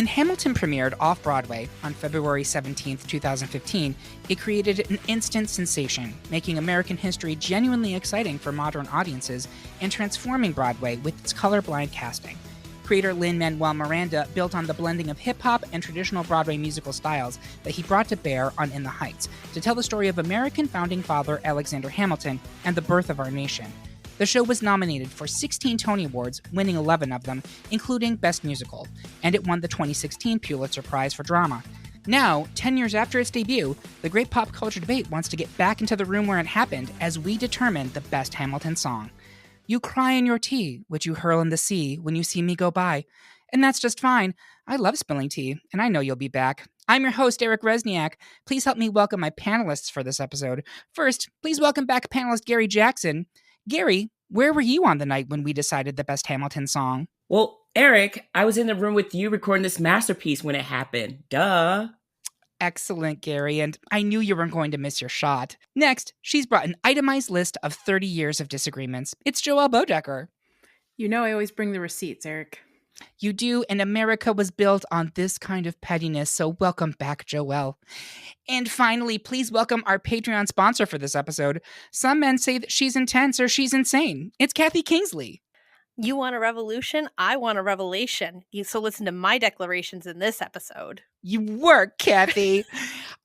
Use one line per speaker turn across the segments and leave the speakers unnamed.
Hamilton premiered off-Broadway on February 17, 2015, it created an instant sensation, making American history genuinely exciting for modern audiences and transforming Broadway with its colorblind casting. Creator Lin-Manuel Miranda built on the blending of hip-hop and traditional Broadway musical styles that he brought to bear on In the Heights to tell the story of American founding father Alexander Hamilton and the birth of our nation. The show was nominated for 16 Tony Awards, winning 11 of them, including Best Musical, and it won the 2016 Pulitzer Prize for Drama. Now, 10 years after its debut, the great pop culture debate wants to get back into the room where it happened as we determine the best Hamilton song. You cry in your tea, which you hurl in the sea when you see me go by. And that's just fine. I love spilling tea, and I know you'll be back. I'm your host, Eric Resniak. Please help me welcome my panelists for this episode. First, please welcome back panelist Gary Jackson. Gary, where were you on the night when we decided the best Hamilton song?
Well, Eric, I was in the room with you recording this masterpiece when it happened. Duh.
Excellent, Gary, and I knew you weren't going to miss your shot. Next, she's brought an itemized list of 30 years of disagreements. It's Joelle Bodecker.
You know I always bring the receipts, Eric.
You do, and America was built on this kind of pettiness, so welcome back, Joelle. And finally, please welcome our Patreon sponsor for this episode. Some men say that she's intense or she's insane. It's Kathy Kingsley.
You want a revolution? I want a revelation. So listen to my declarations in this episode.
You work, Kathy.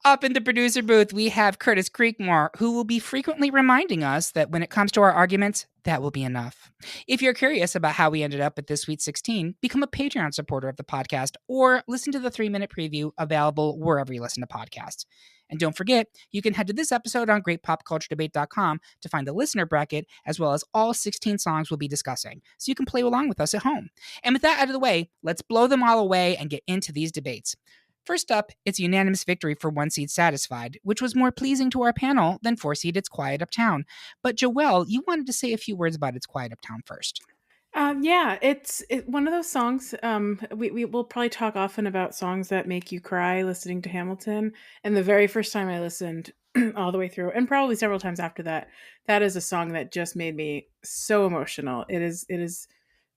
Up in the producer booth, we have Curtis Creekmore, who will be frequently reminding us that when it comes to our arguments, that will be enough. If you're curious about how we ended up at this Sweet 16, become a Patreon supporter of the podcast or listen to the 3-minute preview available wherever you listen to podcasts. And don't forget, you can head to this episode on greatpopculturedebate.com to find the listener bracket, as well as all 16 songs we'll be discussing, so you can play along with us at home. And with that out of the way, let's blow them all away and get into these debates. First up, it's a unanimous victory for One Seat Satisfied, which was more pleasing to our panel than 4-seat It's Quiet Uptown. But Joelle, you wanted to say a few words about It's Quiet Uptown first.
Yeah, it's one of those songs. We will probably talk often about songs that make you cry listening to Hamilton. And the very first time I listened all the way through, and probably several times after that, that is a song that just made me so emotional. It is.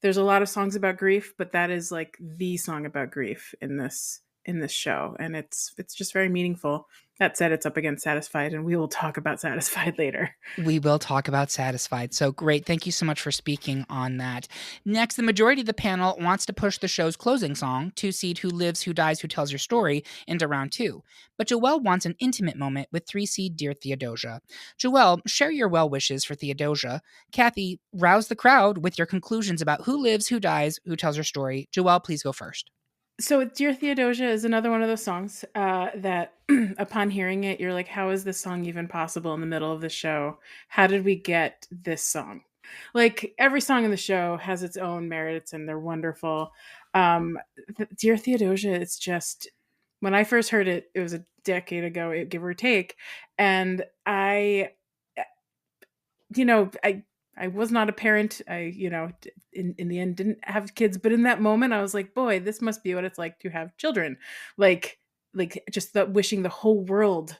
There's a lot of songs about grief, but that is like the song about grief in this show, and it's just very meaningful. That said, it's up against Satisfied, and we will talk about Satisfied later.
We will talk about Satisfied. So great. Thank you so much for speaking on that. Next, the majority of the panel wants to push the show's closing song, 2-seed Who Lives, Who Dies, Who Tells Your Story, into round 2. But Joelle wants an intimate moment with 3-seed Dear Theodosia. Joelle, share your well wishes for Theodosia. Kathy, rouse the crowd with your conclusions about who lives, who dies, who tells your story. Joelle, please go first.
So Dear Theodosia is another one of those songs that upon hearing it, you're like, how is this song even possible in the middle of the show? How did we get this song? Like, every song in the show has its own merits and they're wonderful. Dear Theodosia, it's just, when I first heard it, it was a decade ago, give or take. And I was not a parent. In the end, didn't have kids. But in that moment, I was like, boy, this must be what it's like to have children. Like just wishing the whole world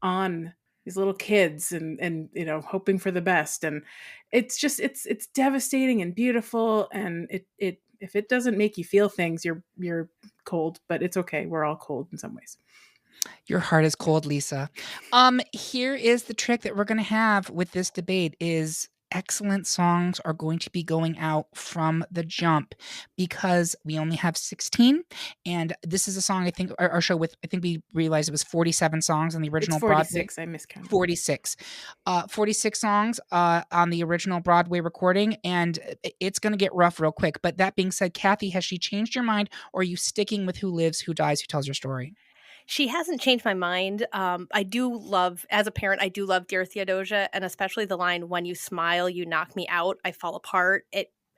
on these little kids and hoping for the best. And it's just, it's devastating and beautiful. And it if it doesn't make you feel things, you're cold, but it's okay. We're all cold in some ways.
Your heart is cold, Lisa. Here is the trick that we're going to have with this debate is excellent songs are going to be going out from the jump because we only have 16. And this is a song, I think, our show with, I think we realized it was 47 songs on the original Broadway.
46, I miscounted.
46. 46 songs on the original Broadway recording, and it's going to get rough real quick. But that being said, Kathy, has she changed your mind, or are you sticking with Who Lives, Who Dies, Who Tells Your Story?
She hasn't changed my mind. I do love, as a parent, I do love Dear Theodosia, and especially the line, when you smile, you knock me out, I fall apart.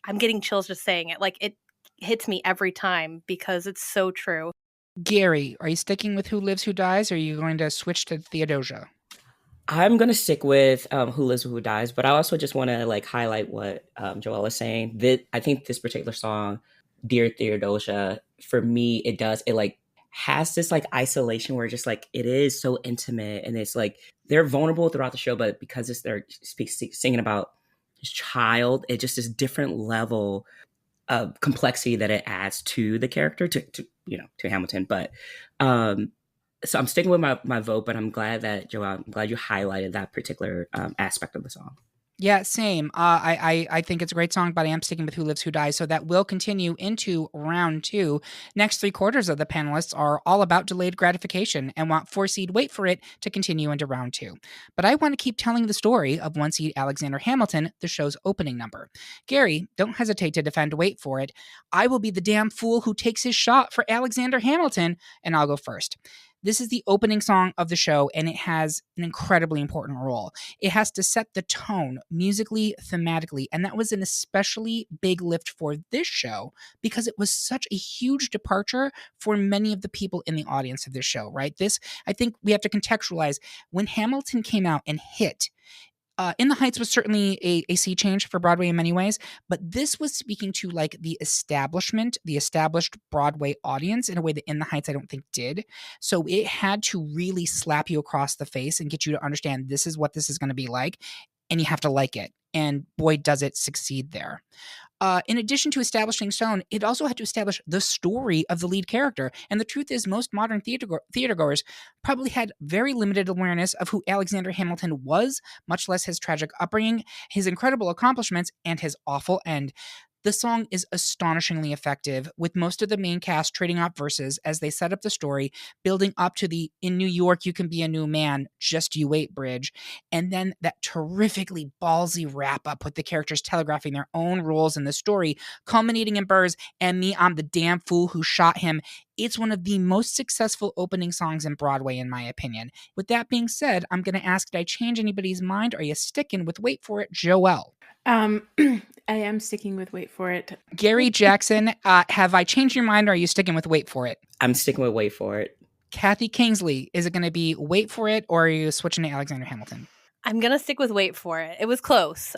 I'm getting chills just saying it. Like, it hits me every time because it's so true.
Gary, are you sticking with Who Lives, Who Dies, or are you going to switch to Theodosia?
I'm going to stick with Who Lives, Who Dies, but I also just want to highlight what Joelle is saying. I think this particular song, Dear Theodosia, for me, it has this isolation where just it is so intimate, and it's they're vulnerable throughout the show, but because they're singing about his child, it just is different level of complexity that it adds to the character to to Hamilton. But so I'm sticking with my vote, but I'm glad that Joelle, I'm glad you highlighted that particular aspect of the song.
Yeah, same. I think it's a great song, but I am sticking with Who Lives, Who Dies. So that will continue into round two. Next 3/4 of the panelists are all about delayed gratification and want 4-seed Wait For It to continue into round two. But I want to keep telling the story of 1-seed Alexander Hamilton, the show's opening number. Gary, don't hesitate to defend Wait For It. I will be the damn fool who takes his shot for Alexander Hamilton, and I'll go first. This is the opening song of the show, and it has an incredibly important role. It has to set the tone musically, thematically, and that was an especially big lift for this show because it was such a huge departure for many of the people in the audience of this show, right? I think we have to contextualize when Hamilton came out and hit. In the Heights was certainly a sea change for Broadway in many ways, but this was speaking to like the established Broadway audience in a way that In the Heights I don't think did. So it had to really slap you across the face and get you to understand this is what this is going to be like, and you have to like it. And boy, does it succeed there. In addition to establishing tone, it also had to establish the story of the lead character. And the truth is, most modern theatergoers probably had very limited awareness of who Alexander Hamilton was, much less his tragic upbringing, his incredible accomplishments, and his awful end. The song is astonishingly effective, with most of the main cast trading off verses as they set up the story, building up to the "In New York, you can be a new man, just you wait" bridge, and then that terrifically ballsy wrap-up with the characters telegraphing their own roles in the story, culminating in Burr's "And me, I'm the damn fool who shot him." It's one of the most successful opening songs in Broadway, in my opinion. With that being said, I'm going to ask, did I change anybody's mind? Are you sticking with Wait For It, Joelle?
I am sticking with Wait For It.
Gary Jackson, have I changed your mind, or are you sticking with Wait For It?
I'm sticking with Wait For It.
Kathy Kingsley, is it going to be Wait For It, or are you switching to Alexander Hamilton?
I'm going to stick with Wait For It. It was close.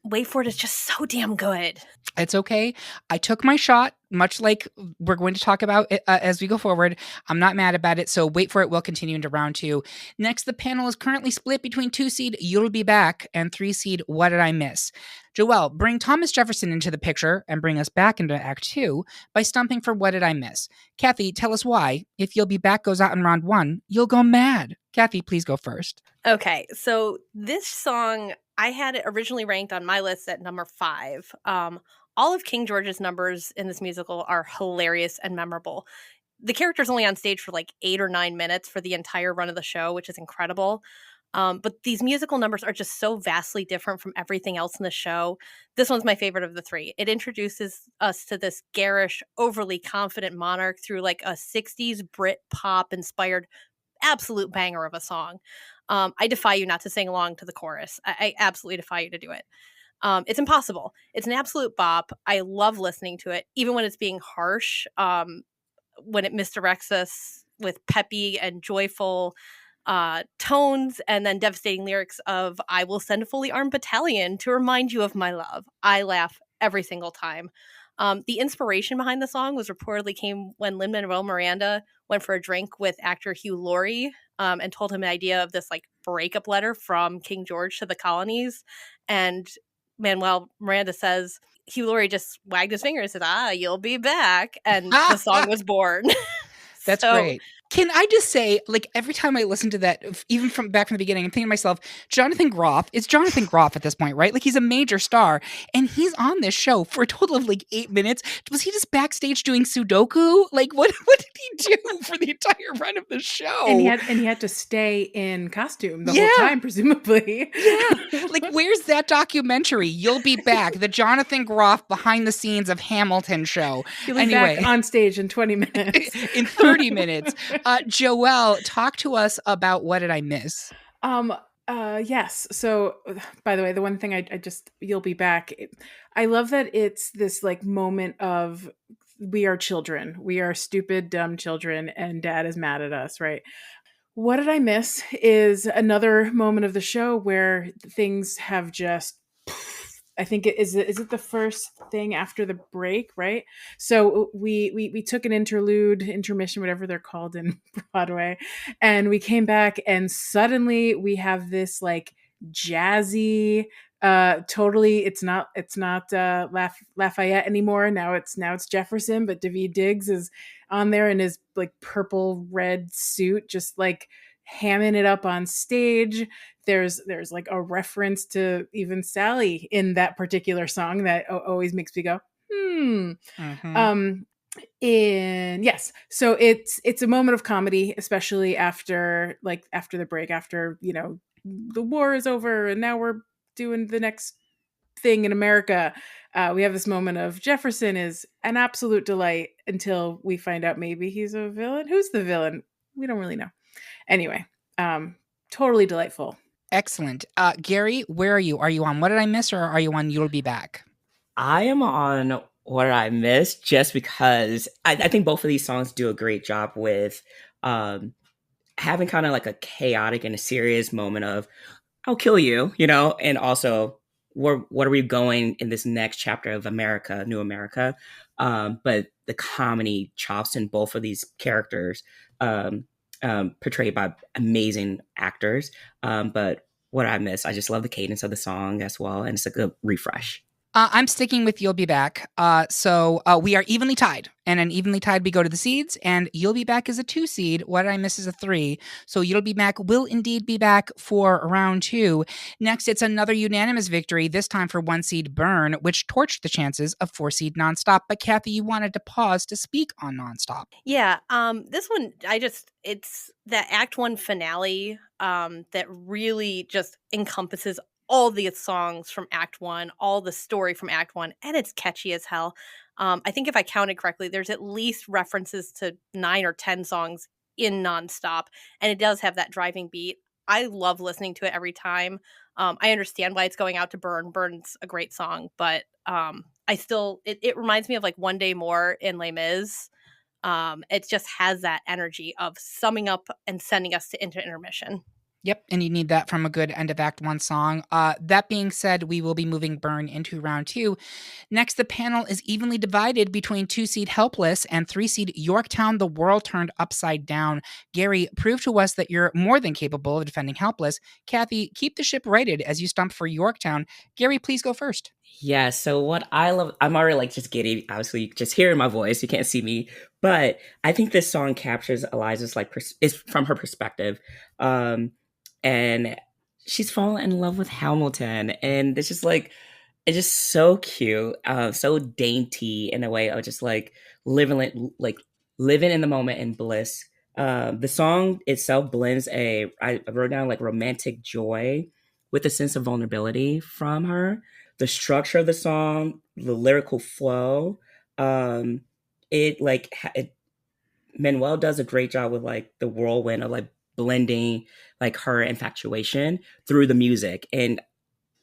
Wait For It is just so damn good.
It's okay. I took my shot, much like we're going to talk about it, as we go forward. I'm not mad about it, so Wait For It will continue into round two. Next, the panel is currently split between 2-seed You'll Be Back and 3-seed What Did I Miss? Joelle, bring Thomas Jefferson into the picture and bring us back into Act 2 by stumping for What Did I Miss? Kathy, tell us why. If You'll Be Back goes out in round one, you'll go mad. Kathy, please go first.
Okay, so this song, I had it originally ranked on my list at number 5. All of King George's numbers in this musical are hilarious and memorable. The character's only on stage for like 8 or 9 minutes for the entire run of the show, which is incredible. But these musical numbers are just so vastly different from everything else in the show. This one's my favorite of the 3. It introduces us to this garish, overly confident monarch through like a 60s Brit pop inspired absolute banger of a song. I defy you not to sing along to the chorus. I absolutely defy you to do it. It's impossible. It's an absolute bop. I love listening to it, even when it's being harsh, when it misdirects us with peppy and joyful tones, and then devastating lyrics of "I will send a fully armed battalion to remind you of my love." I laugh every single time. The inspiration behind the song was reportedly came when Lin-Manuel Miranda went for a drink with actor Hugh Laurie and told him an idea of this like breakup letter from King George to the colonies. And Manuel Miranda says Hugh Laurie just wagged his finger and said, "You'll be back." And the song was born.
That's great. Can I just say, like, every time I listen to that, even from back from the beginning, I'm thinking to myself, Jonathan Groff, it's Jonathan Groff at this point, right? Like, he's a major star, and he's on this show for a total of, like, 8 minutes. Was he just backstage doing Sudoku? Like, what did he do for the entire run of the show?
And he had to stay in costume the whole time, presumably.
Yeah. Like, where's that documentary? You'll Be Back, the Jonathan Groff behind the scenes of Hamilton show.
He'll be back on stage in 20 minutes.
In 30 minutes. Joelle, talk to us about What Did I Miss?
Yes. So, by the way, the one thing I just, You'll Be Back. I love that it's this like moment of we are children. We are stupid, dumb children, and Dad is mad at us, right? What Did I Miss is another moment of the show where things have just, I think is it the first thing after the break, right? So we took an intermission, whatever they're called in Broadway, and we came back and suddenly we have this like jazzy. Totally, it's not Lafayette anymore. Now it's Jefferson, but Daveed Diggs is on there in his like purple red suit, just like hamming it up on stage. There's like a reference to even Sally in that particular song that always makes me go,
Mm-hmm.
And yes, so it's a moment of comedy, especially after the break, after the war is over and now we're doing the next thing in America. We have this moment of Jefferson is an absolute delight until we find out maybe he's a villain. Who's the villain? We don't really know. Anyway, totally delightful.
Excellent. Gary, where are you? Are you on What Did I Miss, or are you on You'll Be Back?
I am on What I Missed just because I think both of these songs do a great job with having kind of like a chaotic and a serious moment of I'll kill you, and also what are we going in this next chapter of America, New America? But the comedy chops in both of these characters, portrayed by amazing actors. But What I Miss, I just love the cadence of the song as well, and it's a good refresh.
I'm sticking with You'll Be Back. So we are evenly tied. And an evenly tied, we go to the seeds. And You'll Be Back is a 2 seed. What Did I Miss is a 3. So You'll Be Back will indeed be back for round 2. Next, it's another unanimous victory, this time for 1 seed Burn, which torched the chances of 4 seed Nonstop. But Kathy, you wanted to pause to speak on Nonstop.
Yeah, this one, it's that Act 1 finale that really just encompasses all the songs from Act 1, all the story from Act 1, and it's catchy as hell. I think if I counted correctly, there's at least references to 9 or 10 songs in Nonstop, and it does have that driving beat. I love listening to it every time. I understand why it's going out to Burn. Burn's a great song, but it reminds me of like One Day More in Les Mis. It just has that energy of summing up and sending us into intermission.
Yep, and you need that from a good end of Act 1 song. That being said, we will be moving Burn into round 2. Next, the panel is evenly divided between 2 seed Helpless and 3 seed Yorktown, The World Turned Upside Down. Gary, prove to us that you're more than capable of defending Helpless. Kathy, keep the ship righted as you stump for Yorktown. Gary, please go first.
Yeah, so what I love, I'm already like just giddy, obviously, just hearing my voice. You can't see me, but I think this song captures Eliza's is from her perspective. And she's fallen in love with Hamilton, and it's just so cute, so dainty in a way of just like living in the moment in bliss. The song itself blends I wrote down like romantic joy with a sense of vulnerability from her. The structure of the song, the lyrical flow, Manuel does a great job with like the whirlwind of like blending like her infatuation through the music, and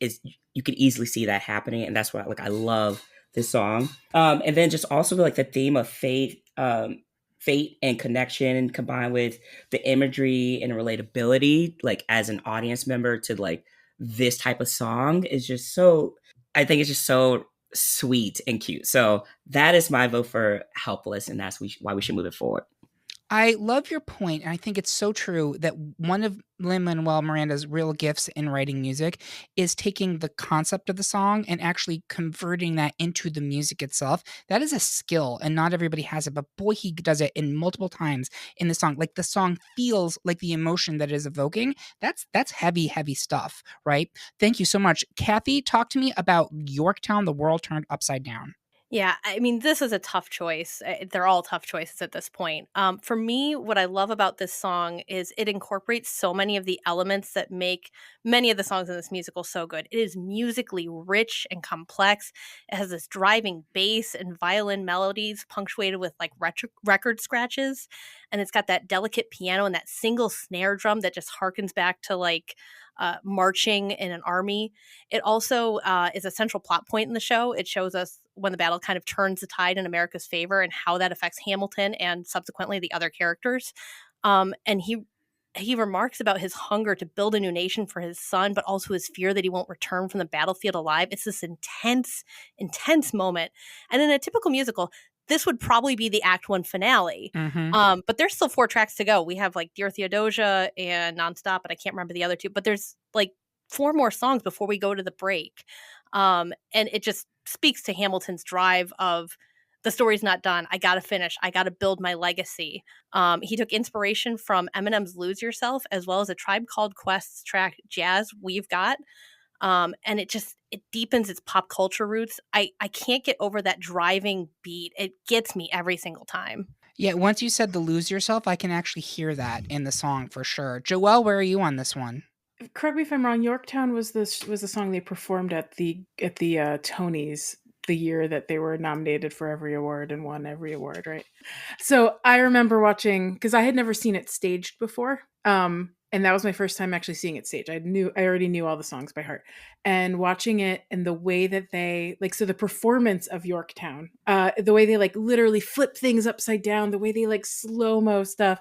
you could easily see that happening, and that's why I love this song. And then just also like the theme of fate and connection combined with the imagery and relatability, like as an audience member to like this type of song is just so, I think it's just so sweet and cute. So that is my vote for Helpless, and that's why we should move it forward.
I love your point, and I think it's so true that one of Lin-Manuel Miranda's real gifts in writing music is taking the concept of the song and actually converting that into the music itself. That is a skill, and not everybody has it, but boy, he does it in multiple times in the song. Like the song feels like the emotion that it is evoking. That's heavy, heavy stuff, right? Thank you so much. Kathy, talk to me about Yorktown, The World Turned Upside Down.
Yeah, I mean, this is a tough choice. They're all tough choices at this point. For me, what I love about this song is it incorporates so many of the elements that make many of the songs in this musical so good. It is musically rich and complex. It has this driving bass and violin melodies punctuated with like record scratches. And it's got that delicate piano and that single snare drum that just harkens back to like marching in an army. It also is a central plot point in the show. It shows us when the battle kind of turns the tide in America's favor and how that affects Hamilton and subsequently the other characters. And he remarks about his hunger to build a new nation for his son, but also his fear that he won't return from the battlefield alive. It's this intense, intense moment. And in a typical musical, this would probably be the Act 1 finale.
Mm-hmm.
But there's still 4 tracks to go. We have like Dear Theodosia and Nonstop, and I can't remember the other 2, but there's like 4 more songs before we go to the break. And it just speaks to Hamilton's drive of the story's not done. I got to finish. I got to build my legacy. He took inspiration from Eminem's Lose Yourself, as well as a Tribe Called Quest's track Jazz We've Got. And it deepens its pop culture roots. I can't get over that driving beat. It gets me every single time.
Yeah, once you said the Lose Yourself, I can actually hear that in the song for sure. Joelle, where are you on this one?
Correct me if I'm wrong. Yorktown was the song they performed at the Tonys the year that they were nominated for every award and won every award, right? So I remember watching, because I had never seen it staged before. And that was my first time actually seeing it staged. I already knew all the songs by heart, and watching it and the way that they so the performance of Yorktown, the way they literally flip things upside down, the way they slow-mo stuff,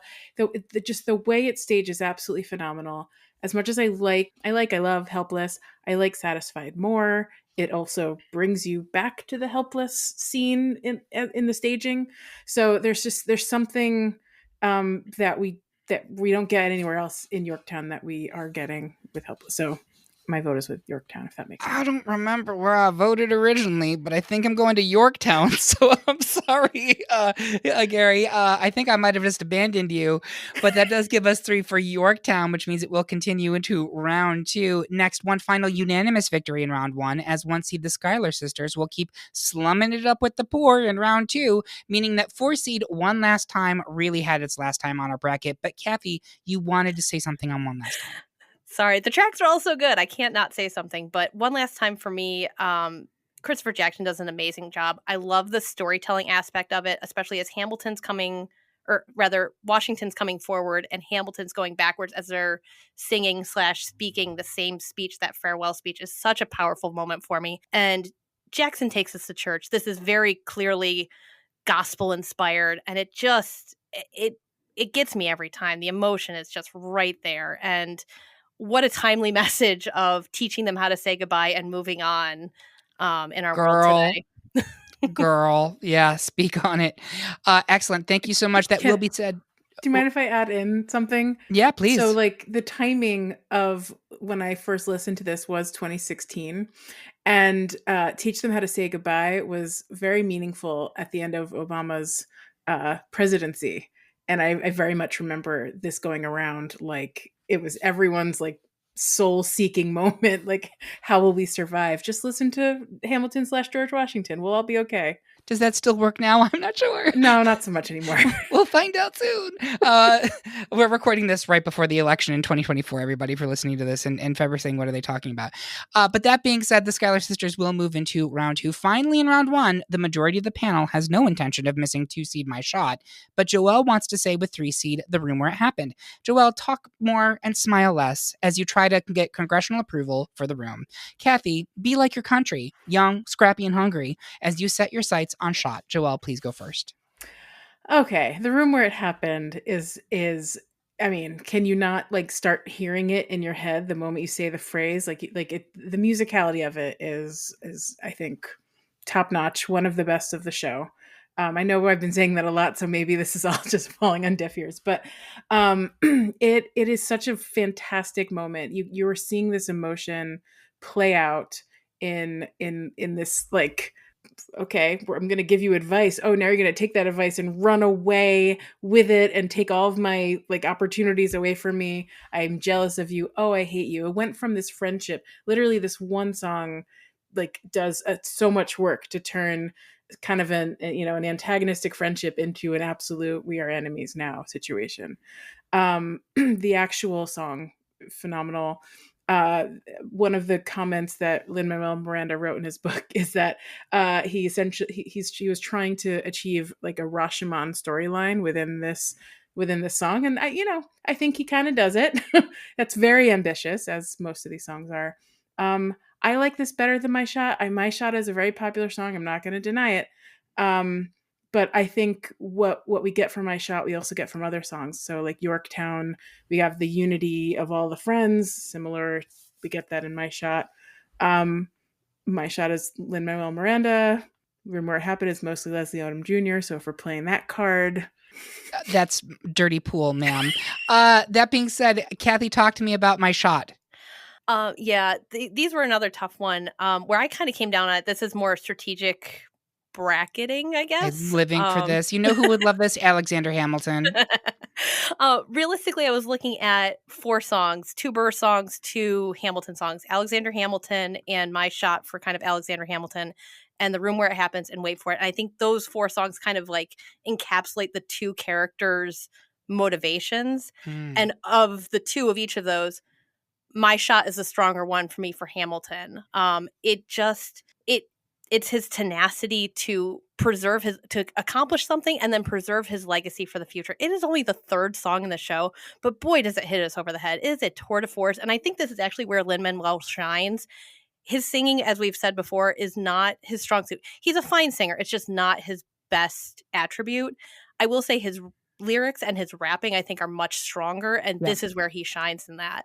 just the way it's staged is absolutely phenomenal. As much as I love Helpless, I like Satisfied more. It also brings you back to the Helpless scene in the staging. So there's something that we don't get anywhere else in Yorktown that we are getting with Helpless. So my vote is with Yorktown, if that makes sense.
I don't remember where I voted originally, but I think I'm going to Yorktown. So I'm sorry, Gary. I think I might have just abandoned you, but that does give us 3 for Yorktown, which means it will continue into round 2. Next, one final unanimous victory in round 1, as 1 seed the Schuyler Sisters will keep slumming it up with the poor in round 2, meaning that 4 seed One Last Time really had its last time on our bracket. But Kathy, you wanted to say something on One Last Time.
Sorry, the tracks are all so good. I can't not say something. But One Last Time for me, Christopher Jackson does an amazing job. I love the storytelling aspect of it, especially as Washington's coming forward and Hamilton's going backwards as they're singing / speaking the same speech. That farewell speech is such a powerful moment for me. And Jackson takes us to church. This is very clearly gospel inspired, and it gets me every time. The emotion is just right there. And what a timely message of teaching them how to say goodbye and moving on in our world today.
Girl, yeah, speak on it. Excellent. Thank you so much. That will be said.
Do you mind if I add in something?
Yeah, please.
So the timing of when I first listened to this was 2016, and Teach Them How to Say Goodbye was very meaningful at the end of Obama's presidency. And I very much remember this going around it was everyone's soul-seeking moment. How will we survive? Just listen to Hamilton / George Washington. We'll all be okay.
Does that still work now? I'm not sure.
No, not so much anymore.
We'll find out soon. We're recording this right before the election in 2024, everybody, for listening to this and February saying, what are they talking about? But that being said, the Schuyler Sisters will move into round 2. Finally, in round 1, the majority of the panel has no intention of missing 2 seed My Shot, but Joelle wants to say with 3 seed The Room Where It Happened. Joelle, talk more and smile less as you try to get congressional approval for The Room. Kathy, be like your country, young, scrappy, and hungry, as you set your sights on Shot. Joelle, please go first.
Okay, The Room Where It Happened is I mean, can you not start hearing it in your head the moment you say the phrase? The musicality of it is I think top notch, one of the best of the show. I know I've been saying that a lot, so maybe this is all just falling on deaf ears, but it is such a fantastic moment. You are seeing this emotion play out in this okay, I'm going to give you advice. Oh, now you're going to take that advice and run away with it and take all of my opportunities away from me. I'm jealous of you. Oh, I hate you. It went from this friendship. Literally, this one song does so much work to turn kind of an antagonistic friendship into an absolute we are enemies now situation. The actual song, phenomenal. One of the comments that Lin-Manuel Miranda wrote in his book is that he was trying to achieve a Rashomon storyline within this song, and I think he kind of does it. That's very ambitious, as most of these songs are. I like this better than My Shot. My Shot is a very popular song. I'm not going to deny it. But I think what we get from My Shot, we also get from other songs. So Yorktown, we have the unity of all the friends. Similar, we get that in My Shot. My Shot is Lin-Manuel Miranda. Room Where It Happened is mostly Leslie Odom Jr. So if we're playing that card,
that's dirty pool, ma'am. That being said, Kathy, talk to me about My Shot.
Yeah, these were another tough one. Where I kind of came down on it. This is more strategic bracketing, I
I'm
guess.
living for this. You know who would love this? Alexander Hamilton.
Realistically, I was looking at 4 songs, 2 Burr songs, 2 Hamilton songs, Alexander Hamilton and My Shot for kind of Alexander Hamilton, and The Room Where It Happens and Wait for It. And I think those 4 songs kind of like encapsulate the 2 characters' motivations. And of the 2 of each of those, My Shot is the stronger one for me for Hamilton. It's his tenacity to accomplish something and then preserve his legacy for the future. It is only the 3rd song in the show, but boy, does it hit us over the head. It is a tour de force. And I think this is actually where Lin-Manuel shines. His singing, as we've said before, is not his strong suit. He's a fine singer. It's just not his best attribute. I will say his lyrics and his rapping, I think, are much stronger. And this is where he shines in that.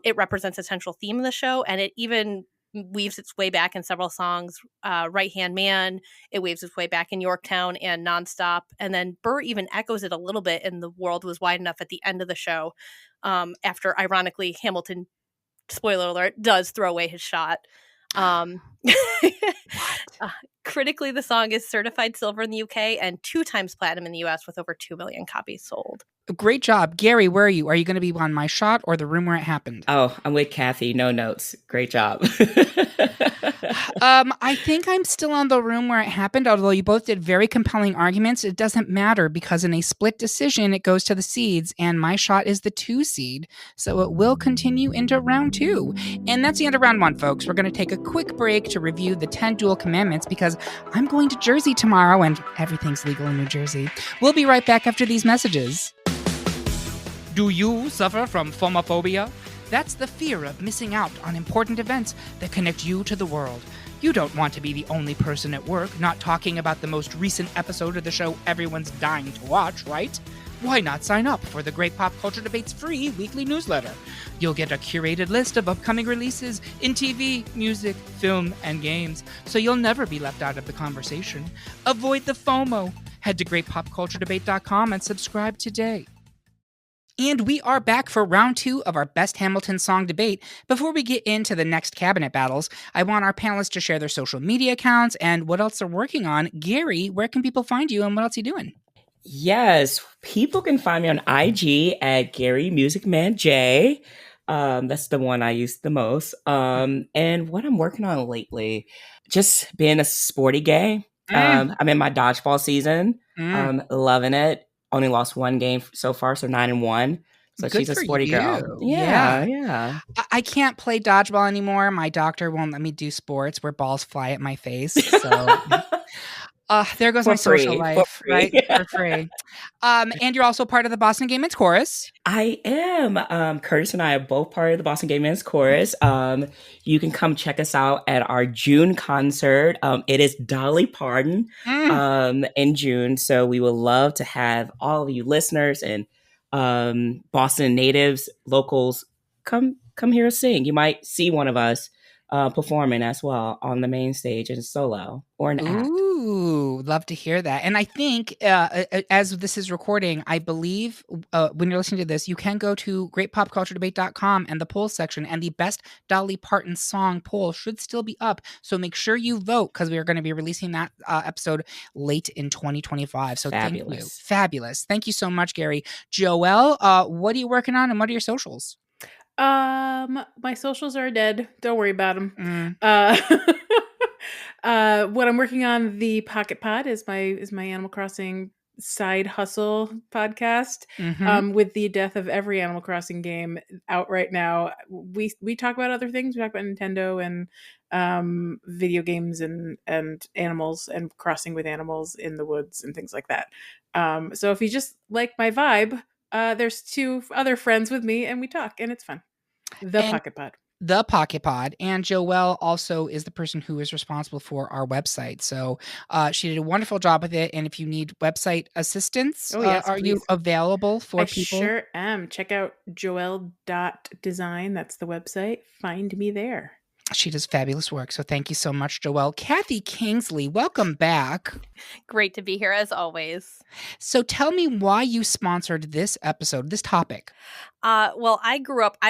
It represents a central theme of the show. And it even weaves its way back in several songs. Right Hand Man, it weaves its way back in Yorktown and Nonstop. And then Burr even echoes it a little bit in The World Was Wide Enough at the end of the show. After, ironically, Hamilton, spoiler alert, does throw away his shot. Critically, the song is certified silver in the UK and 2 times platinum in the US with over 2 million copies sold.
Great job. Gary, where are you? Are you going to be on My Shot or The Room Where It Happened?
Oh, I'm with Kathy. No notes. Great job.
I think I'm still on The Room Where It Happened, although you both did very compelling arguments. It doesn't matter because in a split decision, it goes to the seeds, and My Shot is the 2 seed, so it will continue into round 2. And that's the end of round 1, folks. We're going to take a quick break to review the 10 dual commandments because I'm going to Jersey tomorrow, and everything's legal in New Jersey. We'll be right back after these messages. Do you suffer from FOMOphobia? That's the fear of missing out on important events that connect you to the world. You don't want to be the only person at work not talking about the most recent episode of the show everyone's dying to watch, right? Why not sign up for the Great Pop Culture Debate's free weekly newsletter? You'll get a curated list of upcoming releases in TV, music, film, and games, so you'll never be left out of the conversation. Avoid the FOMO. Head to greatpopculturedebate.com and subscribe today. And we are back for round 2 of our Best Hamilton Song debate. Before we get into the next cabinet battles, I want our panelists to share their social media accounts and what else they're working on. Gary, where can people find you and what else are you doing?
Yes, people can find me on IG at Gary Music Man J. That's the one I use the most. And what I'm working on lately, just being a sporty gay. I'm in my dodgeball season. Loving it. Only lost 1 game so far, so 9-1. So
Good
she's a
for
sporty
you.
girl.
Yeah.
Yeah.
I can't play dodgeball anymore. My doctor won't let me do sports where balls fly at my face. So there goes my social life, right? For free. And you're also part of the Boston Gay Men's Chorus.
I am. Curtis and I are both part of the Boston Gay Men's Chorus. You can come check us out at our June concert. It is Dolly Parton in June. So we would love to have all of you listeners and Boston natives, locals, come hear us sing. You might see one of us performing as well on the main stage in solo or an act.
Ooh, love to hear that. And I think as this is recording, I believe when you're listening to this, you can go to greatpopculturedebate.com and the poll section, and the best Dolly Parton song poll should still be up. So make sure you vote because we are going to be releasing that episode late in 2025. So Thank you. Fabulous. Thank you so much, Gary. Joelle, what are you working on and what are your socials?
My socials are dead. Don't worry about them. What I'm working on, the Pocket Pod, is my Animal Crossing side hustle podcast. With the death of every Animal Crossing game out right now, we talk about other things. We talk about Nintendo and video games and animals and crossing with animals in the woods and things like that. So if you just like my vibe, there's 2 other friends with me and we talk and it's fun. Pocket Pod.
The Pocket Pod. And Joelle also is the person who is responsible for our website. So she did a wonderful job with it. And if you need website assistance, are you available for people?
I sure am. Check out joelle.design. That's the website. Find me there.
She does fabulous work. So thank you so much, Joelle. Kathy Kingsley, welcome back.
Great to be here as always.
So tell me why you sponsored this episode, this topic.
Well, I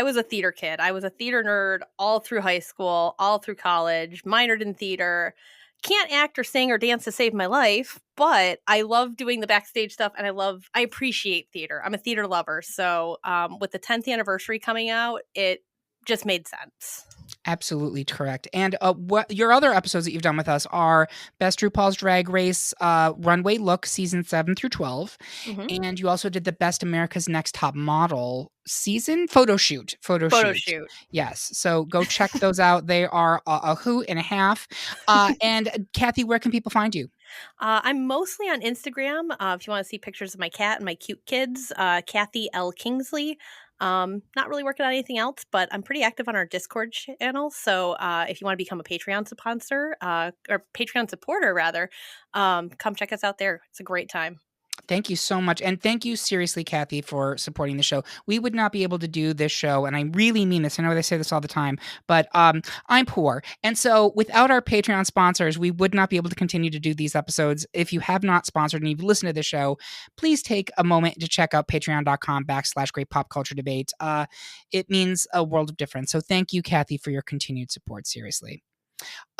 was a theater kid. I was a theater nerd all through high school, all through college, minored in theater. Can't act or sing or dance to save my life, but I love doing the backstage stuff and I appreciate theater. I'm a theater lover. So with the 10th anniversary coming out, it just made sense.
Absolutely correct. And what your other episodes that you've done with us are Best RuPaul's Drag Race Runway Look season 7 through 12.
Mm-hmm.
And you also did the Best America's Next Top Model season photo shoot. Yes. So go check those out. They are a hoot and a half. And Kathy, where can people find you?
I'm mostly on Instagram. If you want to see pictures of my cat and my cute kids, Kathy L. Kingsley. Not really working on anything else, but I'm pretty active on our Discord channel. So if you want to become a Patreon sponsor or Patreon supporter, rather, come check us out there. It's a great time.
Thank you so much. And thank you seriously, Kathy, for supporting the show. We would not be able to do this show, and I really mean this. I know they say this all the time, but I'm poor. And so without our Patreon sponsors, we would not be able to continue to do these episodes. If you have not sponsored and you've listened to the show, please take a moment to check out patreon.com/Great Pop Culture Debate. It means a world of difference. So thank you, Kathy, for your continued support. Seriously.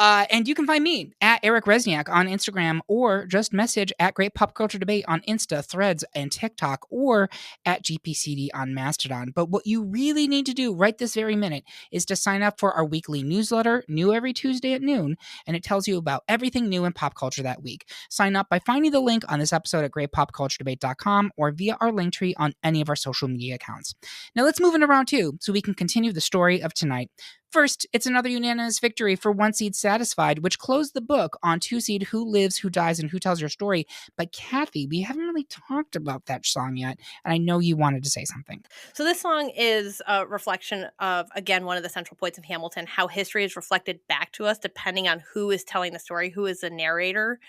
And you can find me at Eric Resniak on Instagram, or just message at Great Pop Culture Debate on Insta, Threads, and TikTok, or at GPCD on Mastodon. But what you really need to do right this very minute is to sign up for our weekly newsletter, new every Tuesday at noon, and it tells you about everything new in pop culture that week. Sign up by finding the link on this episode at greatpopculturedebate.com or via our link tree on any of our social media accounts. Now let's move into round 2 so we can continue the story of tonight. First, it's another unanimous victory for 1 seed Satisfied, which closed the book on 2 seed Who Lives, Who Dies, and Who Tells Your Story. But Kathy, we haven't really talked about that song yet, and I know you wanted to say something.
So this song is a reflection of, again, one of the central points of Hamilton, how history is reflected back to us depending on who is telling the story, who is the narrator.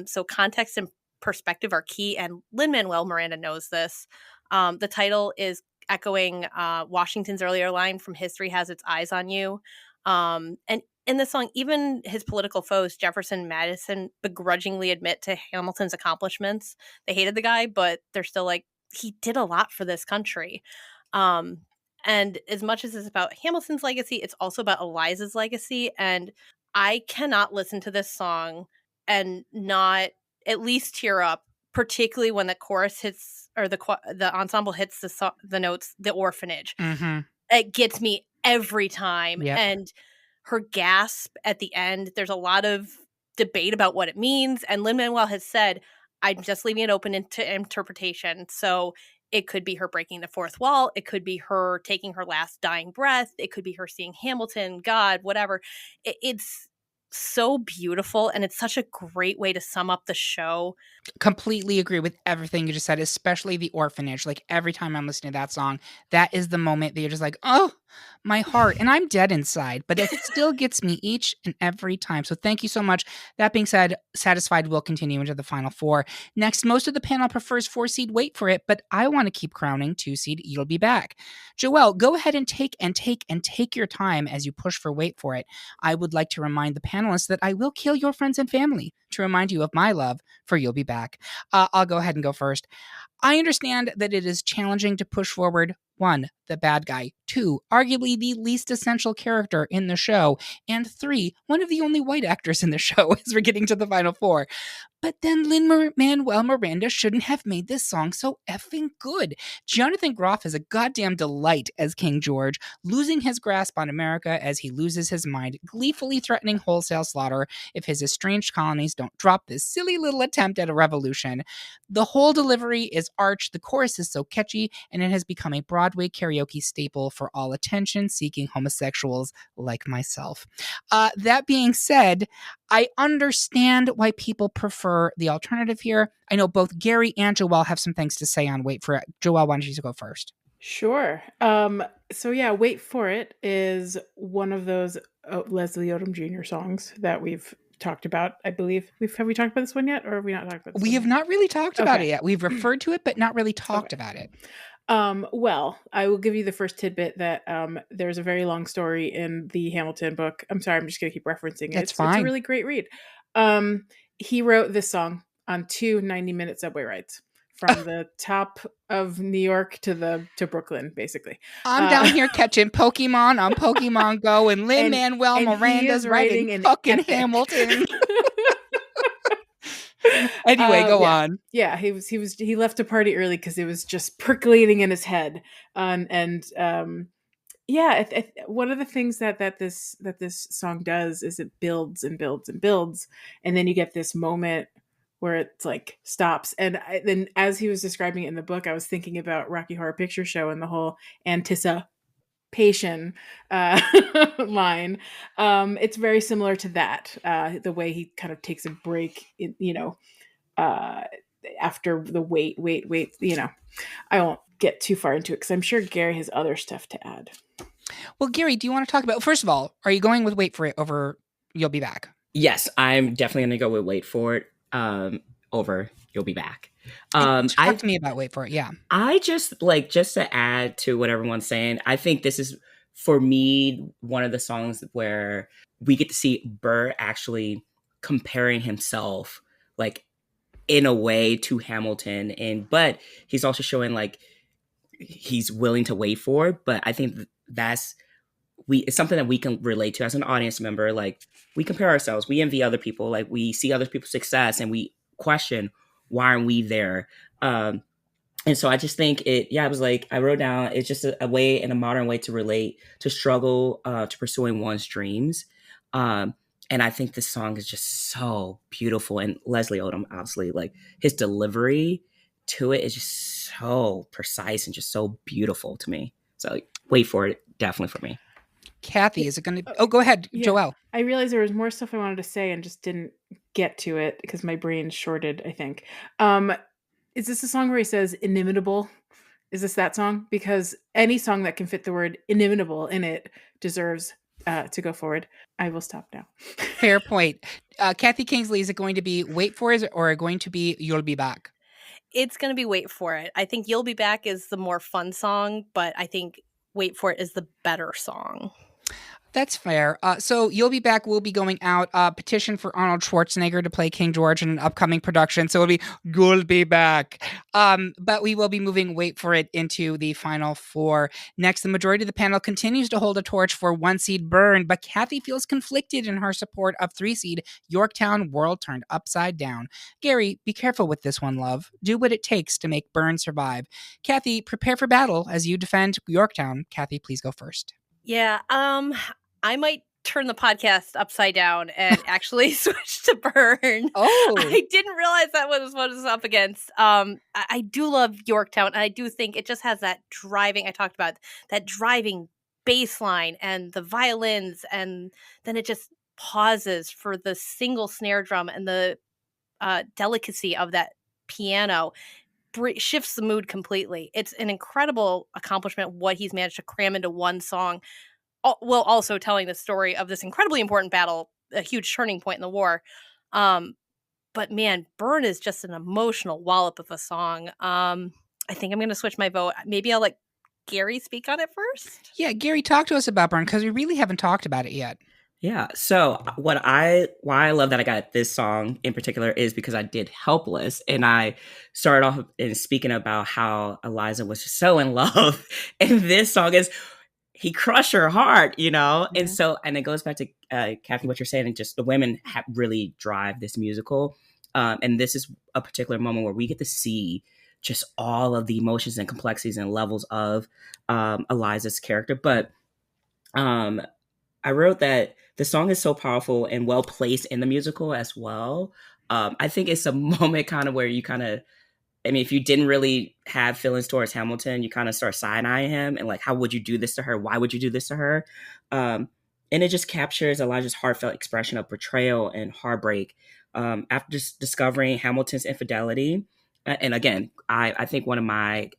So context and perspective are key, and Lin-Manuel Miranda knows this. The title is echoing Washington's earlier line from History Has Its Eyes on You. And in this song, even his political foes, Jefferson and Madison, begrudgingly admit to Hamilton's accomplishments. They hated the guy, but they're still like, he did a lot for this country. And as much as it's about Hamilton's legacy, it's also about Eliza's legacy. And I cannot listen to this song and not at least tear up, particularly when the chorus hits, or the ensemble hits the notes, the orphanage.
Mm-hmm.
It gets me every time.
Yep.
And her gasp at the end, there's a lot of debate about what it means. And Lin-Manuel has said, I'm just leaving it open to interpretation. So it could be her breaking the fourth wall. It could be her taking her last dying breath. It could be her seeing Hamilton, God, whatever. It's so beautiful, and it's such a great way to sum up the show.
Completely agree with everything you just said, especially the orphanage. Like every time I'm listening to that song, that is the moment that you're just like, oh, my heart. And I'm dead inside, but it still gets me each and every time. So thank you so much. That being said, Satisfied will continue into the final 4. Next, most of the panel prefers 4 seed Wait for It, but I want to keep crowning 2 seed You'll Be Back. Joelle, go ahead and take your time as you push for Wait for It. I would like to remind the panelists that I will kill your friends and family to remind you of my love for You'll Be Back. I'll go ahead and go first. I understand that it is challenging to push forward 1, the bad guy, 2, arguably the least essential character in the show, and 3, one of the only white actors in the show as we're getting to the final 4. But then Lin-Manuel Miranda shouldn't have made this song so effing good. Jonathan Groff is a goddamn delight as King George, losing his grasp on America as he loses his mind, gleefully threatening wholesale slaughter if his estranged colonies don't drop this silly little attempt at a revolution. The whole delivery is arch, the chorus is so catchy, and it has become a Broadway karaoke staple for all attention-seeking homosexuals like myself. That being said, I understand why people prefer the alternative here. I know both Gary and Joelle have some things to say on Wait for It. Joelle, why don't you go first?
Sure. So yeah, Wait for It is one of those Leslie Odom Jr. songs that we've talked about. I believe have we talked about this one yet, or have we not talked about this?
We have not really talked about it yet. We've referred to it, but not really talked about it.
Well, I will give you the first tidbit that there's a very long story in the Hamilton book. I'm sorry, I'm just going to keep referencing it.
That's
It's a
fine.
really great read. He wrote this song on 2 90-minute subway rides from the top of New York to Brooklyn, basically.
I'm down here catching Pokemon on Pokemon Go, and Lin-Manuel
and he
Miranda's
is
writing
writing an
fucking
epic.
Hamilton. Anyway, go on.
Yeah, he left a party early because it was just percolating in his head, one of the things that this song does is it builds and builds and builds, and then you get this moment where it's like stops. And then, as he was describing it in the book, I was thinking about Rocky Horror Picture Show and the whole anticipation line. It's very similar to that. The way he kind of takes a break, after the wait. I won't get too far into it because I'm sure Gary has other stuff to add.
Well, Gary, do you want to talk about, first of all, are you going with Wait for It over You'll Be Back?
Yes, I'm definitely going to go with Wait for It over You'll Be Back.
Talk to me about Wait for It, yeah.
I just to add to what everyone's saying, I think this is, for me, one of the songs where we get to see Burr actually comparing himself, like, in a way to Hamilton, but he's also showing like he's willing to wait for it. But I think it's something that we can relate to as an audience member. Like, we compare ourselves, we envy other people, like we see other people's success and we question, why aren't we there? And so I just think it was like, I wrote down, it's just a way, in a modern way, to relate to struggle, to pursuing one's dreams. And I think this song is just so beautiful. And Leslie Odom, obviously, like, his delivery to it is just so precise and just so beautiful to me. So Wait for It, definitely for me.
Kathy, is it going to... Oh, go ahead, yeah. Joelle.
I realized there was more stuff I wanted to say and just didn't get to it because my brain shorted, I think. Is this a song where he says inimitable? Is this that song? Because any song that can fit the word inimitable in it deserves to go forward. I will stop now.
Fair point. Kathy Kingsley, is it going to be Wait for It or going to be You'll Be Back?
It's going to be Wait for It. I think You'll Be Back is the more fun song, but I think Wait for It is the better song.
That's fair. So You'll Be Back will be going out. Petition for Arnold Schwarzenegger to play King George in an upcoming production. So it'll be You'll Be Back. But we will be moving Wait for It into the final four. Next, the majority of the panel continues to hold a torch for 1-seed Burn, but Kathy feels conflicted in her support of 3-seed Yorktown, World Turned Upside Down. Gary, be careful with this one, love. Do what it takes to make Burn survive. Kathy, prepare for battle as you defend Yorktown. Kathy, please go first.
Yeah, I might turn the podcast upside down and actually switch to Burn.
Oh,
I didn't realize that was what it was up against. I do love Yorktown, and I do think it just has that driving, I talked about, that driving bass line and the violins, and then it just pauses for the single snare drum and the delicacy of that piano. Shifts the mood completely. It's an incredible accomplishment what he's managed to cram into one song, while also telling the story of this incredibly important battle, a huge turning point in the war. But man, Burn is just an emotional wallop of a song. I think I'm going to switch my vote. Maybe I'll let Gary speak on it first.
Yeah, Gary, talk to us about Burn, because we really haven't talked about it yet.
Yeah. So why I love that I got this song in particular is because I did Helpless, and I started off in speaking about how Eliza was so in love, and this song is, he crushed her heart, Mm-hmm. And so, and it goes back to Kathy, what you're saying, and just the women really drive this musical. And this is a particular moment where we get to see just all of the emotions and complexities and levels of Eliza's character. But I wrote that the song is so powerful and well placed in the musical as well. I think it's a moment kind of where you kind of, if you didn't really have feelings towards Hamilton, you kind of start side-eyeing him and like, how would you do this to her? Why would you do this to her? And it just captures Elijah's heartfelt expression of betrayal and heartbreak after just discovering Hamilton's infidelity. And again, I think one of my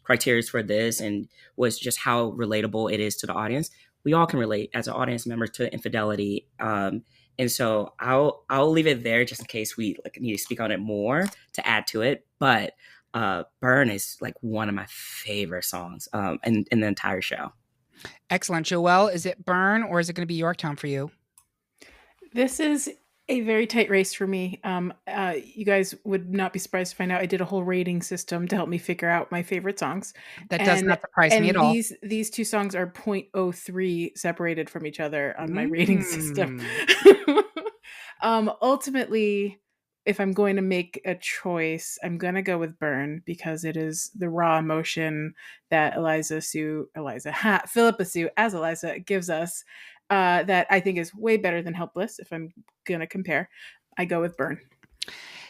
criteria for this and was just how relatable it is to the audience. We all can relate as an audience member to infidelity. And so I'll leave it there just in case we need to speak on it more to add to it. But Burn is like one of my favorite songs in the entire show.
Excellent. Joelle, is it Burn or is it going to be Yorktown for you?
This is a very tight race for me. You guys would not be surprised to find out I did a whole rating system to help me figure out my favorite songs.
That does not surprise me at all.
These two songs are 0.03 separated from each other on my rating system. Ultimately, if I'm going to make a choice, I'm going to go with Burn because it is the raw emotion that Philippa Sue as Eliza gives us. That I think is way better than Helpless. If I'm going to compare, I go with Burn.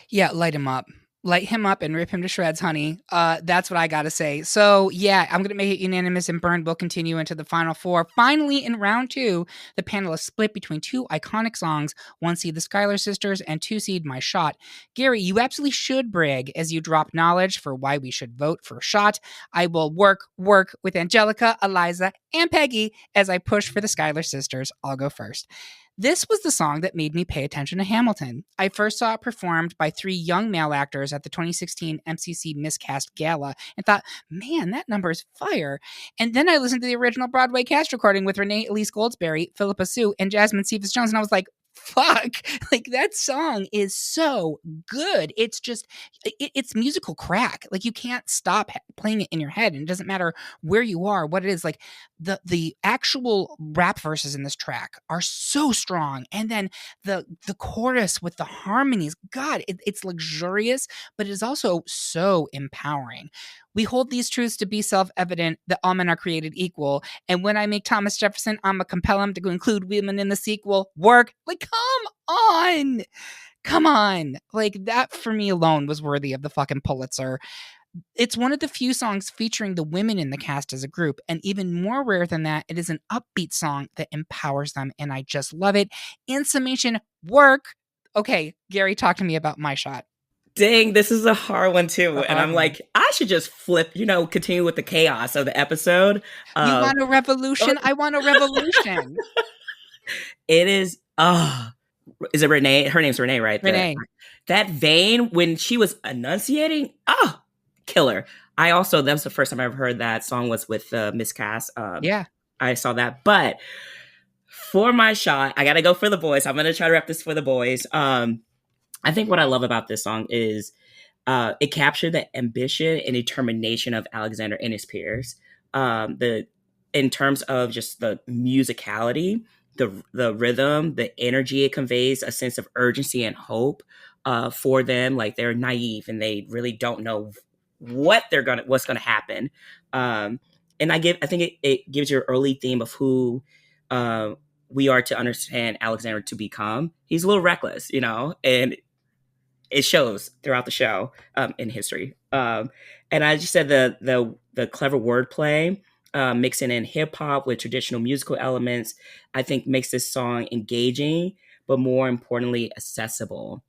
Yeah, light him up. Light him up and rip him to shreds, honey. That's what I got to say. So, yeah, I'm going to make it unanimous, and Burn will continue into the final four. Finally, in round two, the panel is split between two iconic songs, one seed The Schuyler Sisters and two seed My Shot. Gary, you absolutely should brag as you drop knowledge for why we should vote for Shot. I will work with Angelica, Eliza, and Peggy as I push for The Schuyler Sisters. I'll go first. This was the song that made me pay attention to Hamilton. I first saw it performed by three young male actors at the 2016 MCC Miscast Gala and thought, man, that number is fire. And then I listened to the original Broadway cast recording with Renee Elise Goldsberry, Philippa Sue, and Jasmine Cephas Jones, and I was like, fuck, like that song is so good. It's just, it's musical crack. Like you can't stop playing it in your head, and it doesn't matter where you are, what it is. Like the actual rap verses in this track are so strong, and then the chorus with the harmonies, God, it's luxurious, but it is also so empowering. We hold these truths to be self-evident that all men are created equal. And when I make Thomas Jefferson, I'm going to compel him to include women in the sequel. Work. Like, come on. Come on. Like, that for me alone was worthy of the fucking Pulitzer. It's one of the few songs featuring the women in the cast as a group. And even more rare than that, it is an upbeat song that empowers them. And I just love it. In summation, work. Okay, Gary, talk to me about My Shot.
Dang, this is a hard one too. And I'm like, I should just continue with the chaos of the episode.
You want a revolution? I want a revolution.
It is, is it Renee? Her name's Renee, right?
Renee.
That vein, when she was enunciating, killer. That was the first time I ever heard that song was with Miscast.
Yeah.
I saw that. But for My Shot, I got to go for the boys. I'm going to try to rep this for the boys. I think what I love about this song is it captured the ambition and determination of Alexander and his peers. In terms of just the musicality, the rhythm, the energy it conveys, a sense of urgency and hope for them. Like they're naive and they really don't know what's gonna happen. And I think it gives you an early theme of who we are to understand Alexander to become. He's a little reckless, and it shows throughout the show in history. And I just said the clever wordplay, mixing in hip hop with traditional musical elements, I think makes this song engaging, but more importantly, accessible.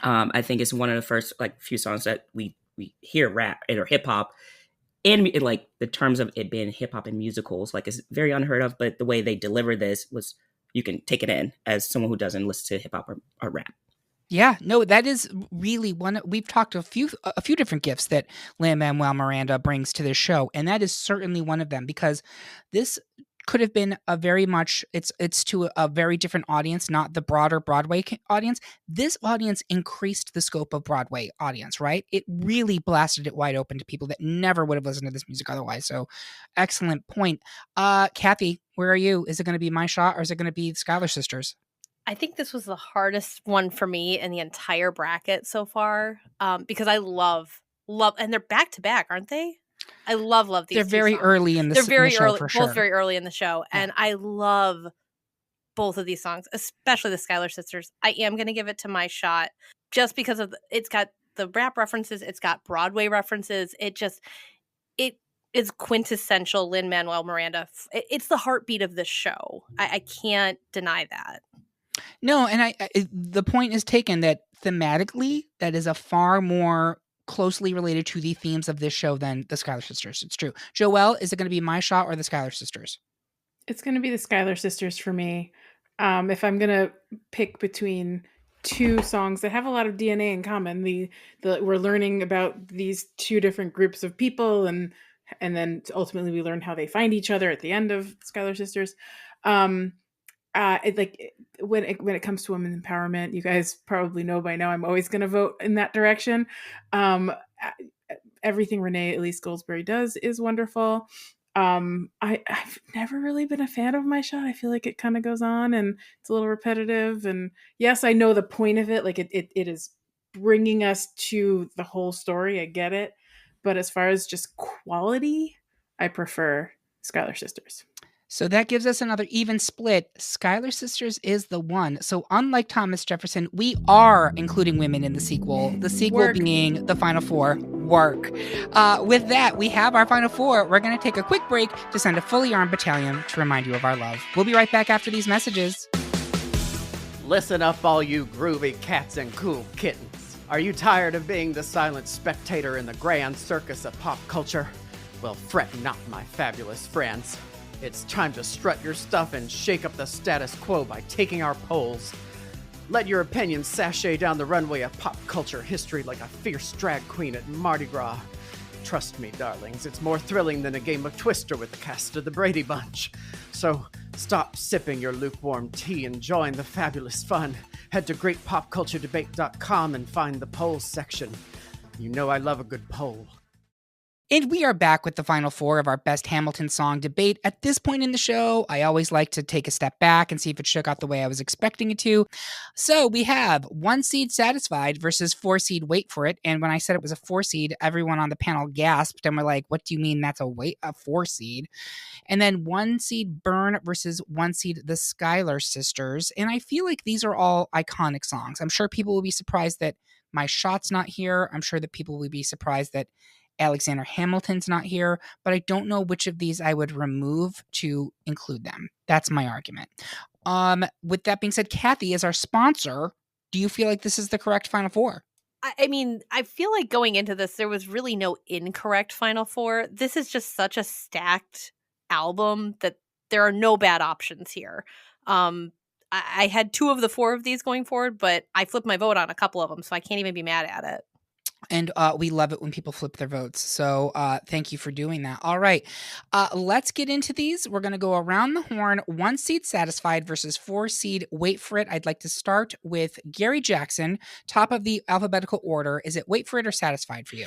I think it's one of the first few songs that we hear rap or hip hop in like the terms of it being hip hop and musicals. Like it's very unheard of, but the way they deliver this was, you can take it in as someone who doesn't listen to hip hop or rap.
Yeah, no, that is really we've talked a few different gifts that Lin-Manuel Miranda brings to this show, and that is certainly one of them, because this could have been it's to a very different audience, not the broader Broadway audience. This audience increased the scope of Broadway audience, right? It really blasted it wide open to people that never would have listened to this music otherwise. So excellent point. Kathy, where are you? Is it going to be My Shot or is it going to be the Schuyler Sisters?
I think this was the hardest one for me in the entire bracket so far, because I love, and they're back to back, aren't they? I love these.
They're very early in the show. They're very early,
both very early in the show, and I love both of these songs, especially the Schuyler Sisters. I am going to give it to My Shot just because of it's got the rap references, it's got Broadway references. It is quintessential Lin-Manuel Miranda. It's the heartbeat of the show. I can't deny that.
No, and the point is taken that thematically, that is a far more closely related to the themes of this show than the Schuyler Sisters. It's true. Joelle, is it going to be My Shot or the Schuyler Sisters?
It's going to be the Schuyler Sisters for me. If I'm going to pick between two songs that have a lot of DNA in common. We're learning about these two different groups of people, and then ultimately we learn how they find each other at the end of Schuyler Sisters. When it comes to women's empowerment, you guys probably know by now I'm always going to vote in that direction. Everything Renee Elise Goldsberry does is wonderful. I've never really been a fan of My Shot. I feel like it kind of goes on and it's a little repetitive. And yes, I know the point of it. Like it is bringing us to the whole story. I get it. But as far as just quality, I prefer Schuyler Sisters.
So that gives us another even split. Schuyler Sisters is the one. So unlike Thomas Jefferson, we are including women in the sequel. The sequel being the final four. Work. With that, we have our final four. We're going to take a quick break to send a fully armed battalion to remind you of our love. We'll be right back after these messages.
Listen up, all you groovy cats and cool kittens. Are you tired of being the silent spectator in the grand circus of pop culture? Well, fret not, my fabulous friends. It's time to strut your stuff and shake up the status quo by taking our polls. Let your opinions sashay down the runway of pop culture history like a fierce drag queen at Mardi Gras. Trust me, darlings, it's more thrilling than a game of Twister with the cast of the Brady Bunch. So stop sipping your lukewarm tea and join the fabulous fun. Head to greatpopculturedebate.com and find the polls section. You know I love a good poll.
And we are back with the final four of our best Hamilton song debate. At this point in the show, I always like to take a step back and see if it shook out the way I was expecting it to. So we have 1 seed Satisfied versus 4 seed Wait For It. And when I said it was a 4 seed, everyone on the panel gasped and were like, what do you mean that's a 4 seed? And then 1 seed Burn versus 1 seed The Schuyler Sisters. And I feel like these are all iconic songs. I'm sure people will be surprised that My Shot's not here. I'm sure that people will be surprised that Alexander Hamilton's not here, but I don't know which of these I would remove to include them. That's my argument. With that being said, Kathy, as our sponsor, do you feel like this is the correct final four?
I mean, I feel like going into this, there was really no incorrect final four. This is just such a stacked album that there are no bad options here. I had 2 of the 4 of these going forward, but I flipped my vote on a couple of them, so I can't even be mad at it.
And we love it when people flip their votes. So thank you for doing that. All right. Let's get into these. We're going to go around the horn. 1 seed Satisfied versus 4 seed Wait For It. I'd like to start with Gary Jackson, top of the alphabetical order. Is it Wait For It or Satisfied for you?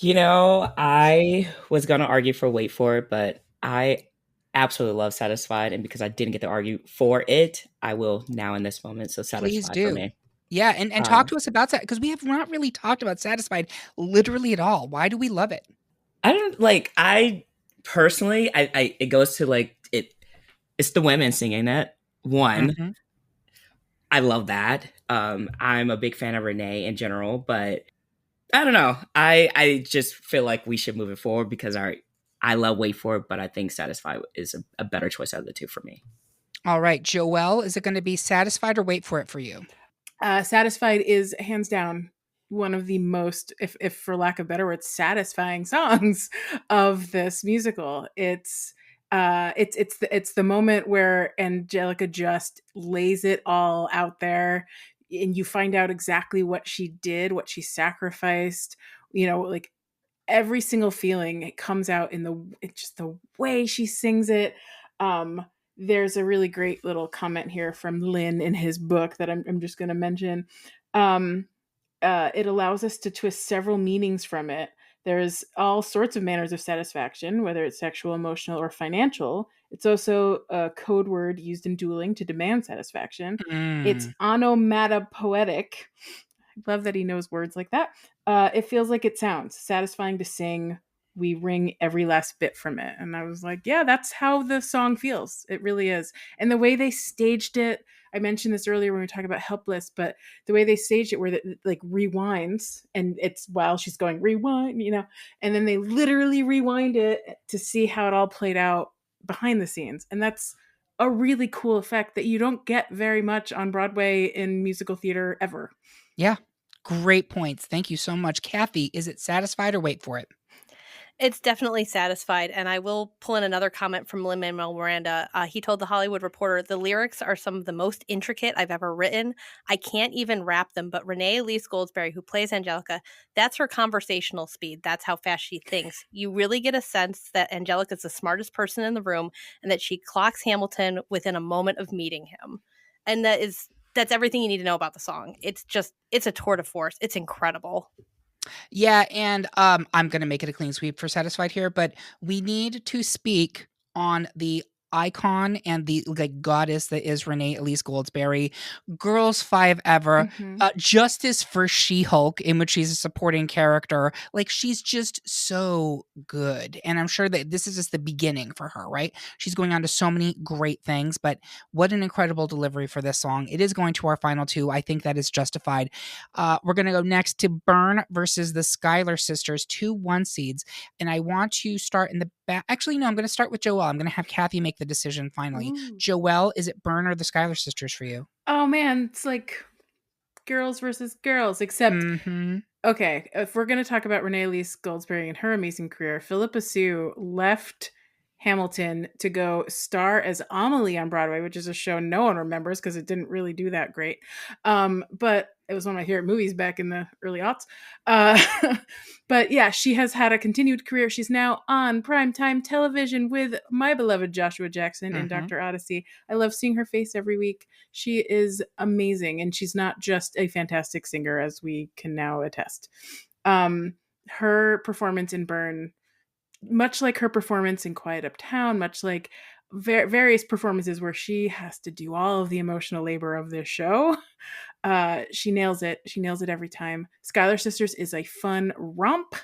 You know, I was going to argue for Wait For It, but I absolutely love Satisfied. And because I didn't get to argue for it, I will now in this moment. So Satisfied
Please do.
for me.
Yeah, and talk to us about that, because we have not really talked about Satisfied literally at all. Why do we love it?
I personally, it goes to it's the women singing it. One, mm-hmm. I love that. I'm a big fan of Renee in general, but I don't know. I just feel like we should move it forward because I love Wait For It, but I think Satisfied is a better choice out of the 2 for me.
All right, Joelle, is it going to be Satisfied or Wait For It for you?
Satisfied is hands down one of the most, if for lack of better words, satisfying songs of this musical. It's the moment where Angelica just lays it all out there, and you find out exactly what she did, what she sacrificed. You know, like every single feeling, it comes out in just the way she sings it. There's a really great little comment here from Lin in his book that I'm just going to mention. It allows us to twist several meanings from it. There's all sorts of manners of satisfaction, whether it's sexual, emotional, or financial. It's also a code word used in dueling to demand satisfaction. It's onomatopoetic. I love that he knows words like that. It feels like it sounds satisfying to sing. We wring every last bit from it. And I was like, yeah, that's how the song feels. It really is. And the way they staged it, I mentioned this earlier when we were talking about Helpless, but the way they staged it where it like rewinds, and it's while she's going rewind, you know, and then they literally rewind it to see how it all played out behind the scenes. And that's a really cool effect that you don't get very much on Broadway in musical theater ever.
Yeah. Great points. Thank you so much. Kathy, is it Satisfied or Wait For It?
It's definitely satisfied, and I will pull in another comment from Lin-Manuel Miranda. He told The Hollywood Reporter, "The lyrics are some of the most intricate I've ever written. I can't even rap them, but Renee Elise Goldsberry, who plays Angelica, that's her conversational speed. That's how fast she thinks. You really get a sense that Angelica's the smartest person in the room and that she clocks Hamilton within a moment of meeting him." And that's everything you need to know about the song. It's a tour de force. It's incredible.
Yeah, and I'm gonna make it a clean sweep for Satisfied here, but we need to speak on the icon and the like goddess that is Renee Elise Goldsberry. Girls Five Ever, Justice for She-Hulk, in which she's a supporting character. Like, she's just so good, and I'm sure that this is just the beginning for her, right? She's going on to so many great things, but what an incredible delivery for this song. It is going to our final two. I think that is justified. We're going to go next to Burn versus the Schuyler Sisters, 2 1 seeds. And I want to start in the back. Actually, no, I'm going to start with Joelle. I'm going to have Kathy make the decision finally.
Ooh.
Joelle, is it Burn or the Schuyler Sisters for you?
Oh man, it's like girls versus girls, except okay, if we're going to talk about Renee Elise Goldsberry and her amazing career, Philippa Sue left Hamilton to go star as Amelie on Broadway, which is a show no one remembers because it didn't really do that great. But it was one of my favorite movies back in the early aughts. But yeah, she has had a continued career. She's now on primetime television with my beloved Joshua Jackson in Dr. Odyssey. I love seeing her face every week. She is amazing, and she's not just a fantastic singer, as we can now attest. Her performance in Burn, much like her performance in Quiet Uptown, much like various performances where she has to do all of the emotional labor of this show, she nails it. She nails it every time. Schuyler Sisters is a fun romp,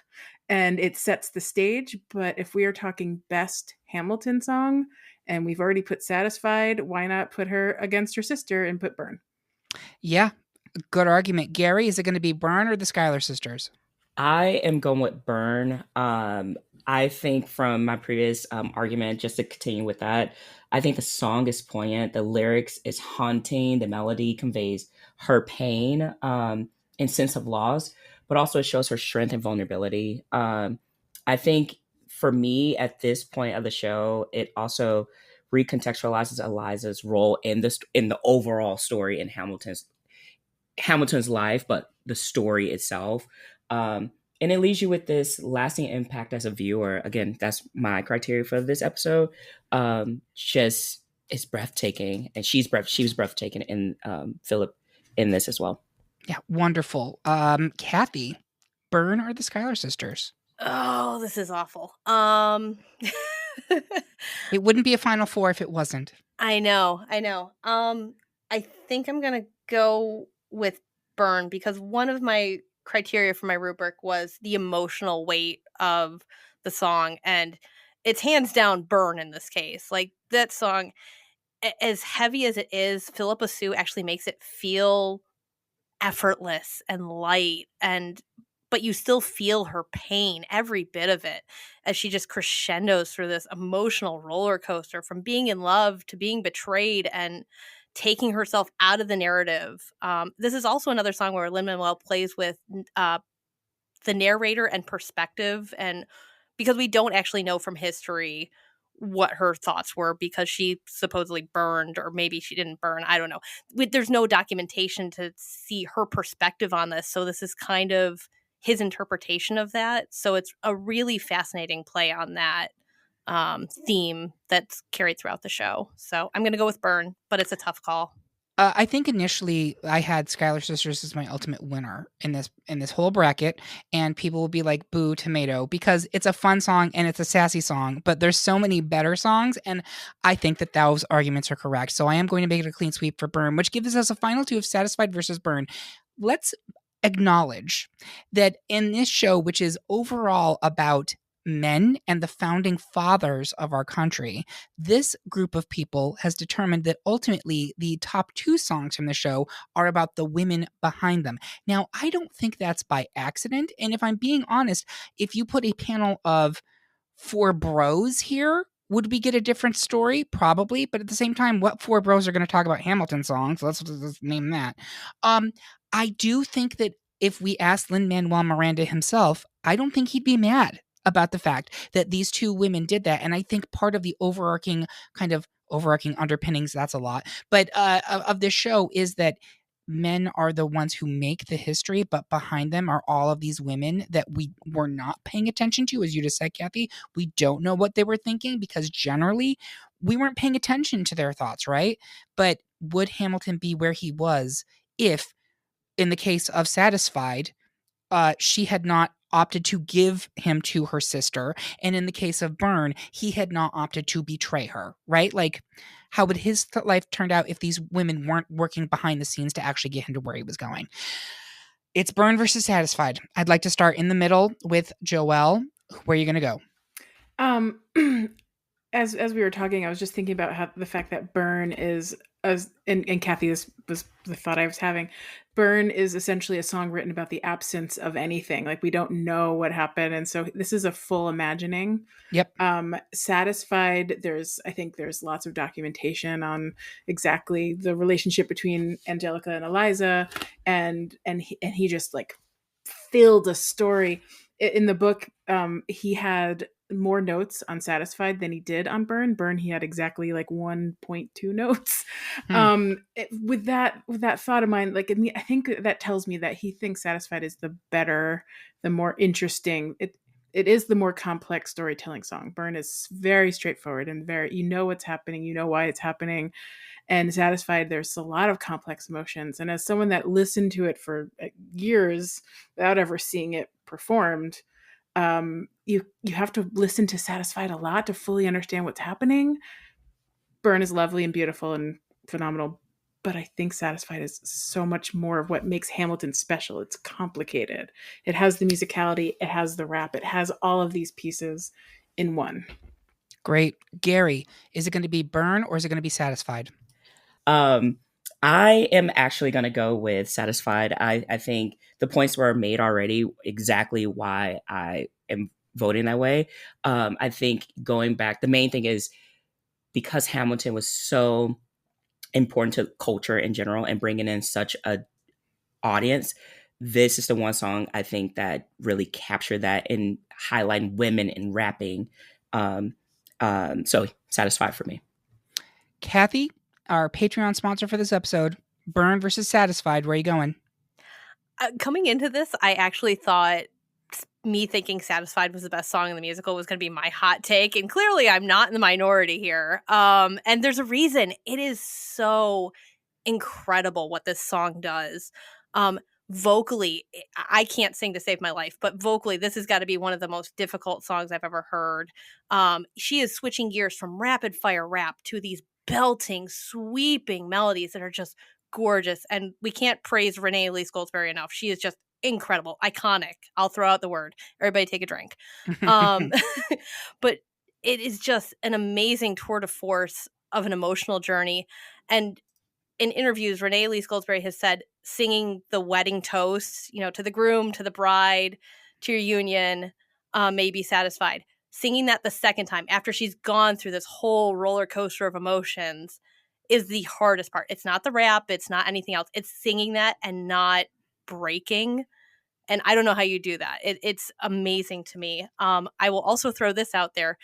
and it sets the stage. But if we are talking best Hamilton song, and we've already put Satisfied, why not put her against her sister and put Burn?
Yeah, good argument. Gary, is it going to be Burn or the Schuyler Sisters?
I am going with Burn. I think from my previous argument, just to continue with that, I think the song is poignant. The lyrics is haunting. The melody conveys her pain and sense of loss, but also it shows her strength and vulnerability. I think for me at this point of the show, it also recontextualizes Eliza's role in the overall story in Hamilton's life, but the story itself. And it leaves you with this lasting impact as a viewer. Again, that's my criteria for this episode. Just it's breathtaking, and she was breathtaking in Philip in this as well.
Yeah, wonderful. Kathy, Burn or the Schuyler Sisters?
Oh, this is awful.
It wouldn't be a Final Four if it wasn't.
I know. I think I'm gonna go with Burn because one of my criteria for my rubric was the emotional weight of the song, and it's hands down Burn in this case. Like, that song, as heavy as it is, Philippa Sue actually makes it feel effortless and light, but you still feel her pain, every bit of it, as she just crescendos through this emotional roller coaster from being in love to being betrayed and taking herself out of the narrative. This is also another song where Lin-Manuel plays with the narrator and perspective, and because we don't actually know from history what her thoughts were because she supposedly burned, or maybe she didn't burn. I don't know. There's no documentation to see her perspective on this, so this is kind of his interpretation of that. So it's a really fascinating play on that theme that's carried throughout the show. So I'm going to go with Burn, but it's a tough call.
I think initially I had Schuyler Sisters as my ultimate winner in this whole bracket, and people will be like, boo tomato, because it's a fun song and it's a sassy song, but there's so many better songs, and I think that those arguments are correct. So I am going to make it a clean sweep for Burn, which gives us a final two of Satisfied versus Burn. Let's acknowledge that in this show, which is overall about men and the founding fathers of our country, this group of people has determined that ultimately the top two songs from the show are about the women behind them. Now, I don't think that's by accident. And if I'm being honest, if you put a panel of 4 bros here, would we get a different story? Probably. But at the same time, what 4 bros are going to talk about Hamilton songs? Let's name that. I do think that if we asked Lin-Manuel Miranda himself, I don't think he'd be mad about the fact that these two women did that. And I think part of the overarching underpinnings, that's a lot, but of this show is that men are the ones who make the history, but behind them are all of these women that we were not paying attention to. As you just said, Kathy, we don't know what they were thinking because generally we weren't paying attention to their thoughts, right? But would Hamilton be where he was if, in the case of Satisfied, she had not opted to give him to her sister, and in the case of Burn, he had not opted to betray her, right? Like, how would his life turned out if these women weren't working behind the scenes to actually get him to where he was going? It's Burn versus Satisfied. I'd like to start in the middle with Joelle. Where are you going to go?
As we were talking, I was just thinking about how the fact that Burn is, and Kathy, this was the thought I was having. Burn is essentially a song written about the absence of anything. Like, we don't know what happened, and so this is a full imagining.
Yep.
Satisfied, I think there's lots of documentation on exactly the relationship between Angelica and Eliza, and he just like filled a story. In the book, he had more notes on Satisfied than he did on Burn. Burn, he had exactly like 1.2 notes. With that thought of mine, like, I think that tells me that he thinks Satisfied is the better, the more interesting. It is the more complex storytelling song. Burn is very straightforward and very, you know what's happening, you know why it's happening. And Satisfied, there's a lot of complex emotions. And as someone that listened to it for years without ever seeing it performed, you have to listen to Satisfied a lot to fully understand what's happening. Burn is lovely and beautiful and phenomenal, but I think Satisfied is so much more of what makes Hamilton special. It's complicated. It has the musicality, it has the rap, it has all of these pieces in one.
Great. Gary, is it going to be Burn or is it going to be Satisfied?
I am actually going to go with Satisfied. I think the points were made already, exactly why I am voting that way. I think going back, the main thing is because Hamilton was so important to culture in general and bringing in such a audience, this is the one song I think that really captured that and highlighting women in rapping. So Satisfied for me.
Kathy, our Patreon sponsor for this episode, Burn versus Satisfied. Where are you going?
Coming into this, I actually thought me thinking Satisfied was the best song in the musical was going to be my hot take. And clearly I'm not in the minority here. And there's a reason. It is so incredible what this song does. Vocally, I can't sing to save my life, but vocally, this has got to be one of the most difficult songs I've ever heard. She is switching gears from rapid fire rap to these belting, sweeping melodies that are just gorgeous. And we can't praise Renee Lee Goldsberry enough. She is just incredible, iconic. I'll throw out the word. Everybody take a drink. But it is just an amazing tour de force of an emotional journey. And in interviews, Renee Lee Goldsberry has said singing the wedding toast, to the groom, to the bride, to your union, may be satisfied. Singing that the second time after she's gone through this whole roller coaster of emotions is the hardest part. It's not the rap. It's not anything else. It's singing that and not breaking. And I don't know how you do that. It's amazing to me. I will also throw this out there.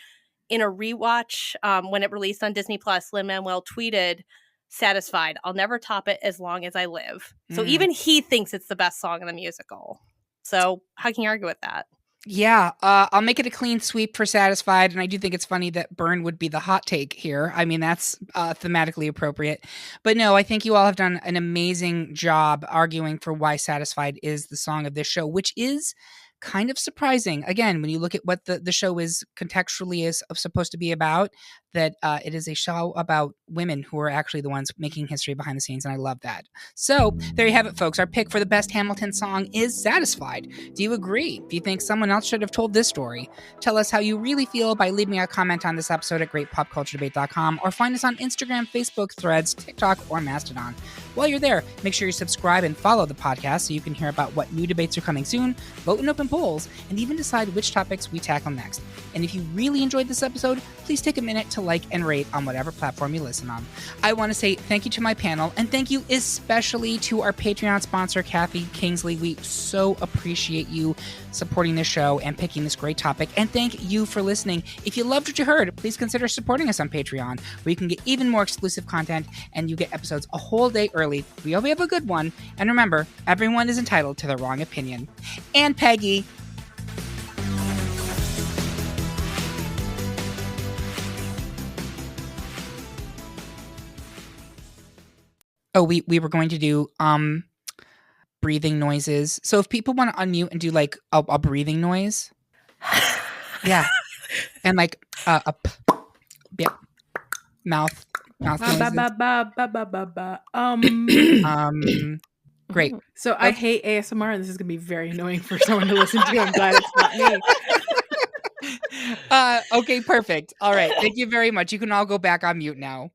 In a rewatch, when it released on Disney Plus, Lin-Manuel tweeted, "Satisfied. I'll never top it as long as I live." So even he thinks it's the best song in the musical. So how can you argue with that?
Yeah, I'll make it a clean sweep for Satisfied, and I do think it's funny that Burn would be the hot take here. I mean, that's thematically appropriate. But no, I think you all have done an amazing job arguing for why Satisfied is the song of this show, which is kind of surprising. Again, when you look at what the show is contextually is supposed to be about, that it is a show about women who are actually the ones making history behind the scenes, and I love that. So there you have it, folks. Our pick for the best Hamilton song is Satisfied. Do you agree? Do you think someone else should have told this story? Tell us how you really feel by leaving a comment on this episode at greatpopculturedebate.com or find us on Instagram, Facebook, Threads, TikTok, or Mastodon. While you're there, make sure you subscribe and follow the podcast so you can hear about what new debates are coming soon, vote in open some polls, and even decide which topics we tackle next. And if you really enjoyed this episode, please take a minute to like and rate on whatever platform you listen on. I want to say thank you to my panel, and thank you especially to our Patreon sponsor, Kathy Kingsley. We so appreciate you supporting this show and picking this great topic, and thank you for listening. If you loved what you heard, please consider supporting us on Patreon, where you can get even more exclusive content, and you get episodes a whole day early. We hope you have a good one, and remember, everyone is entitled to their wrong opinion. And Peggy. Oh, we were going to do breathing noises. So if people want to unmute and do like a breathing noise, yeah, and like yeah, mouth noises. Great.
So I hate ASMR, and this is gonna be very annoying for someone to listen to. I'm glad it's not me.
Okay, perfect. All right, thank you very much. You can all go back on mute now.